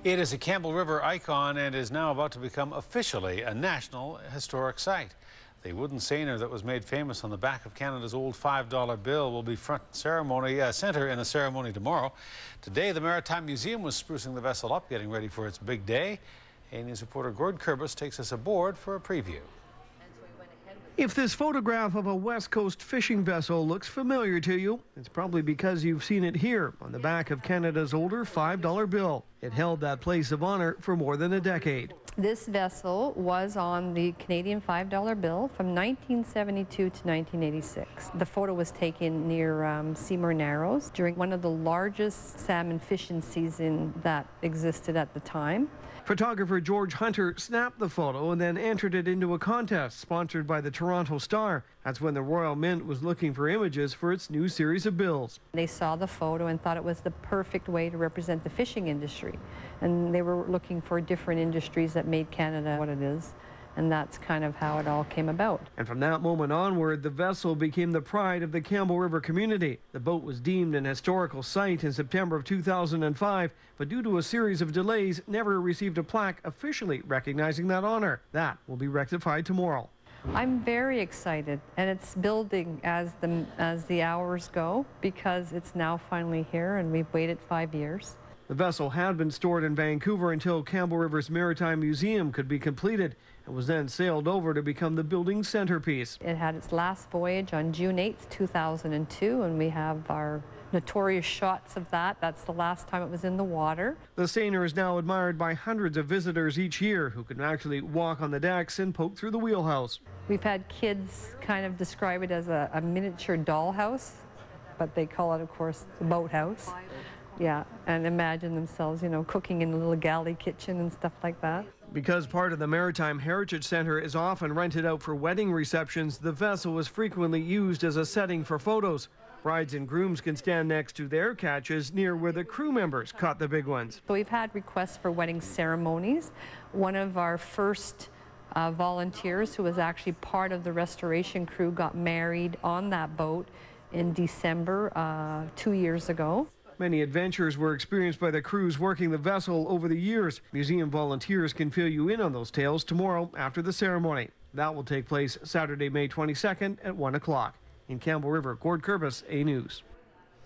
It is a Campbell River icon and is now about to become officially a National Historic Site. The wooden Seiner that was made famous on the back of Canada's old $5 bill will be center in a ceremony tomorrow. Today, the Maritime Museum was sprucing the vessel up, getting ready for its big day. A News reporter Gord Kurbis takes us aboard for a preview. If this photograph of a West Coast fishing vessel looks familiar to you, it's probably because you've seen it here on the back of Canada's older $5 bill. It held that place of honor for more than a decade. This vessel was on the Canadian $5 bill from 1972 to 1986. The photo was taken near Seiner Narrows during one of the largest salmon fishing seasons that existed at the time. Photographer George Hunter snapped the photo and then entered it into a contest sponsored by the Toronto Star. That's when the Royal Mint was looking for images for its new series of bills. They saw the photo and thought it was the perfect way to represent the fishing industry. And they were looking for different industries that made Canada what it is. And that's kind of how it all came about. And from that moment onward, the vessel became the pride of the Campbell River community. The boat was deemed an historical site in September of 2005, but due to a series of delays, never received a plaque officially recognizing that honor. That will be rectified tomorrow. I'm very excited, and it's building as the hours go, because it's now finally here, and we've waited 5 years. The vessel had been stored in Vancouver until Campbell River's Maritime Museum could be completed and was then sailed over to become the building's centerpiece. It had its last voyage on June 8th, 2002, and we have our notorious shots of that. That's the last time it was in the water. The Seiner is now admired by hundreds of visitors each year who can actually walk on the decks and poke through the wheelhouse. We've had kids kind of describe it as a miniature dollhouse, but they call it, of course, the boathouse. Yeah, and imagine themselves, cooking in a little galley kitchen and stuff like that. Because part of the Maritime Heritage Center is often rented out for wedding receptions, the vessel was frequently used as a setting for photos. Brides and grooms can stand next to their catches near where the crew members caught the big ones. So we've had requests for wedding ceremonies. One of our first volunteers, who was actually part of the restoration crew, got married on that boat in December 2 years ago. Many adventures were experienced by the crews working the vessel over the years. Museum volunteers can fill you in on those tales tomorrow after the ceremony. That will take place Saturday, May 22nd at 1 o'clock. In Campbell River, Gord Kurbis, A News.